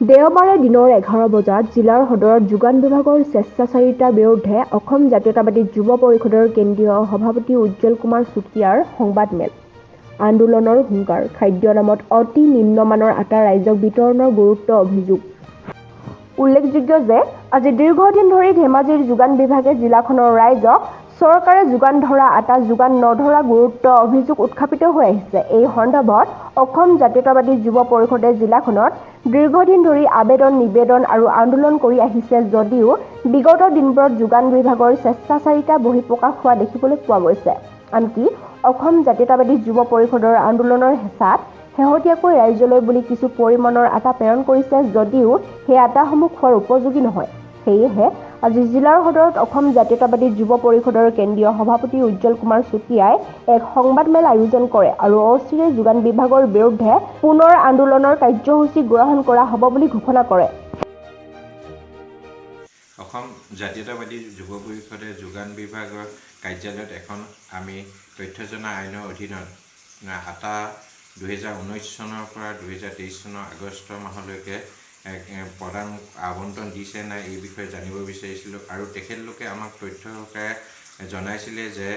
দেওবাৰে দিনৰ 11 বজাত জিলাৰ সদৰত যোগান বিভাগৰ স্বেচ্ছাচাৰিতাৰ বিৰুদ্ধে অসম জাতীয়তাবাদী যুৱ পৰিষদৰ কেন্দ্ৰীয় সভাপতি উজ্জ্বল কুমাৰ চুতীয়াৰ সংবাদমেল। আন্দোলনৰ হুংকাৰ, খাদ্য নামত অতি নিম্নমানৰ আটা ৰাইজক বিতৰণৰ গুৰুত্ব অভিযোগ। উল্লেখযোগ্য যে আজি দীৰ্ঘদিন ধৰি ধেমাজিৰ যোগান বিভাগে জিলাখনৰ ৰাইজক চৰকাৰে যোগান ধৰা আটা যোগান নধৰা গুৰুত্ব অভিযোগ উত্থাপিত হৈ আহিছে। এই সন্দৰ্ভত অসম জাতীয়তাবাদী যুৱ পৰিষদে জিলাখনত দীৰ্ঘদিন ধৰি আবেদন নিবেদন আৰু আন্দোলন কৰি আহিছে যদিও বিগত দিনবোৰত যোগান বিভাগৰ স্বেচ্ছাচাৰিতা বহিঃপ্ৰকাশ হোৱা দেখিবলৈ পোৱা গৈছে। আনকি অসম জাতীয়তাবাদী যুৱ পৰিষদৰ আন্দোলনৰ হেঁচাত শেহতীয়াকৈ ৰাইজলৈ বুলি কিছু পৰিমাণৰ আটা প্ৰেৰণ কৰিছে যদিও সেই আটাসমূহ খোৱাৰ উপযোগী নহয়। সেয়েহে আজি জিলাৰ সদৰত অসম জাতীয়তাবাদী যুৱ পৰিষদৰ কেন্দ্ৰীয় সভাপতি উজ্জ্বল কুমাৰ চুতীয়াই এক সংবাদমেল আয়োজন কৰে আৰু অচিৰে যোগান বিভাগৰ বিৰুদ্ধে পুনৰ আন্দোলনৰ কাৰ্যসূচী গ্ৰহণ কৰা হ'ব বুলি ঘোষণা কৰে। অসম জাতীয়তাবাদী যুৱ পৰিষদে যোগান বিভাগৰ কাৰ্যালয়ত এখন আমি তথ্য জনা আইনৰ অধীনত আটা 2019 চনৰ পৰা 2023 চনৰ আগষ্ট মাহলৈকে প্ৰদান আবণ্টন দিছে নাই এই বিষয়ে জানিব বিচাৰিছিলোঁ আৰু তেখেতলোকে আমাক তথ্য সহকাৰে জনাইছিলে যে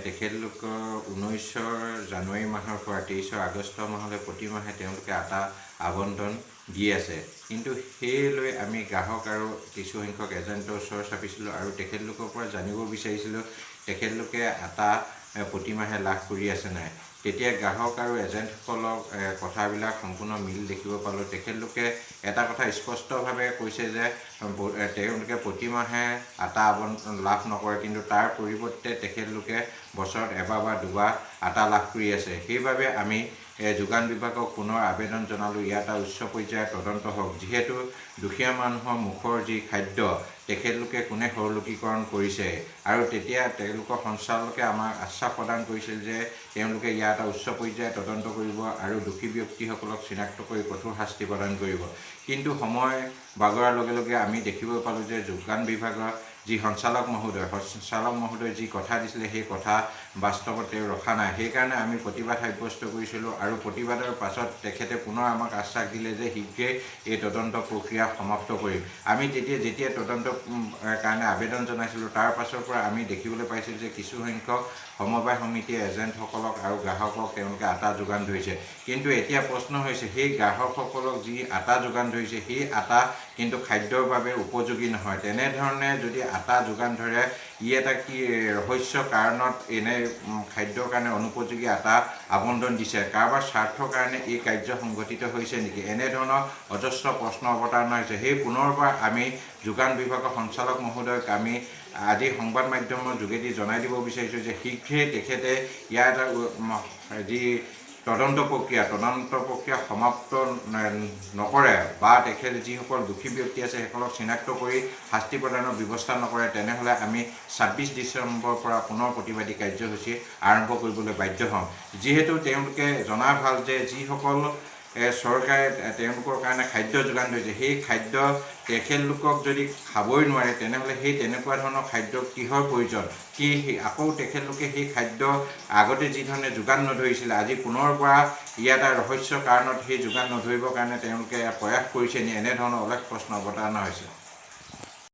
তেখেতলোকৰ 19 জানুৱাৰী মাহৰ পৰা 23 আগষ্ট মাহলৈ প্ৰতি মাহে তেওঁলোকে আটা আবণ্টন দি আছে। কিন্তু সেই লৈ আমি গ্ৰাহক আৰু কিছুসংখ্যক এজেণ্টৰ ওচৰ চাপিছিলোঁ আৰু তেখেতলোকৰ পৰা জানিব বিচাৰিছিলোঁ তেখেতলোকে আটা প্ৰতিমাহে লাভ কৰি আছে নাই। তেতিয়া গ্ৰাহক আৰু এজেণ্টসকলক কথাবিলাক সম্পূৰ্ণ মিল দেখিব পালোঁ। তেখেতলোকে এটা কথা স্পষ্টভাৱে কৈছে যে তেওঁলোকে প্ৰতিমাহে আটা লাভ নকৰে, কিন্তু তাৰ পৰিৱৰ্তে তেখেতলোকে বছৰত এবাৰ বা দুবাৰ আটা লাভ কৰি আছে। সেইবাবে আমি যোগান বিভাগক পুনৰ আবেদন জনালোঁ ইয়াত উচ্চ পৰ্যায়ৰ তদন্ত হওক, যিহেতু দুখীয়া মানুহৰ মুখৰ যি খাদ্য তেখেতলোকে কোনে সৰলীকৰণ কৰিছে আৰু তেতিয়া তেওঁলোকৰ সঞ্চালকে আমাক আশ্বাস প্ৰদান কৰিছিল যে তেওঁলোকে ইয়াত উচ্চ পৰ্যায়ৰ তদন্ত কৰিব আৰু দোষী ব্যক্তিসকলক চিনাক্ত কৰি কঠোৰ শাস্তি প্ৰদান কৰিব। কিন্তু সময় বাগৰাৰ লগে লগে আমি দেখিব পালোঁ যে যোগান বিভাগৰ যি সঞ্চালক মহোদয় যি কথা দিছিলে সেই কথা বাস্তৱত তেওঁ ৰখা নাই। সেইকাৰণে আমি প্ৰতিবাদ সাব্যস্ত কৰিছিলোঁ আৰু প্ৰতিবাদৰ পাছত তেখেতে পুনৰ আমাক আশ্বাস দিলে যে শীঘ্ৰেই এই তদন্ত প্ৰক্ৰিয়া সমাপ্ত কৰিম। আমি যেতিয়া তদন্ত কাৰণে আবেদন জনাইছিলোঁ তাৰ পাছৰ পৰা আমি দেখিবলৈ পাইছিলোঁ যে কিছুসংখ্যক সমবায় সমিতিয়ে এজেণ্টসকলক আৰু গ্ৰাহকক তেওঁলোকে আটা যোগান ধৰিছে। কিন্তু এতিয়া প্ৰশ্ন হৈছে সেই গ্ৰাহকসকলক যি আটা যোগান ধৰিছে সেই আটা কিন্তু খাদ্যৰ বাবে উপযোগী নহয়। তেনেধৰণে যদি আটা যোগান ধৰে এটা কি ৰহস্য কাৰণত এনে খাদ্যৰ কাৰণে অনুপযোগী আটা আবণ্টন দিছে, কাৰোবাৰ স্বাৰ্থৰ কাৰণে এই কাৰ্য সংঘটিত হৈছে নেকি, এনেধৰণৰ অজস্ৰ প্ৰশ্ন অৱতাৰণা হৈছে। সেই পুনৰবাৰ আমি যোগান বিভাগৰ সঞ্চালক মহোদয়ক আমি আজি সংবাদ মাধ্যমৰ যোগেদি জনাই দিব বিচাৰিছোঁ যে শীঘ্ৰেই তেখেতে ইয়াৰ যি তদন্ত প্ৰক্ৰিয়া সমাপ্ত নকৰে বা তেখেতে যিসকল দোষী ব্যক্তি আছে সেইসকলক চিনাক্ত কৰি শাস্তি প্ৰদানৰ ব্যৱস্থা নকৰে, তেনেহ'লে আমি 26 ডিচেম্বৰৰ পৰা পুনৰ প্ৰতিবাদী কাৰ্যসূচী আৰম্ভ কৰিবলৈ বাধ্য হ'ম। যিহেতু তেওঁলোকে জনা ভাল যে যিসকল চৰকাৰে তেওঁলোকৰ কাৰণে খাদ্য যোগান ধৰিছে সেই খাদ্য তেখেতলোকক যদি খাবই নোৱাৰে তেনেহ'লে সেই তেনেকুৱা ধৰণৰ খাদ্য কিহৰ প্ৰয়োজন, আকৌ তেখেতলোকে সেই খাদ্য আগতে যিধৰণে যোগান নধৰিছিলে আজি পুনৰ পৰা ইয়াত ৰহস্য কাৰণত সেই যোগান নধৰিবৰ কাৰণে তেওঁলোকে প্ৰয়াস কৰিছে নি, এনেধৰণৰ অলেখ প্ৰশ্ন অৱতাৰণা হৈছে।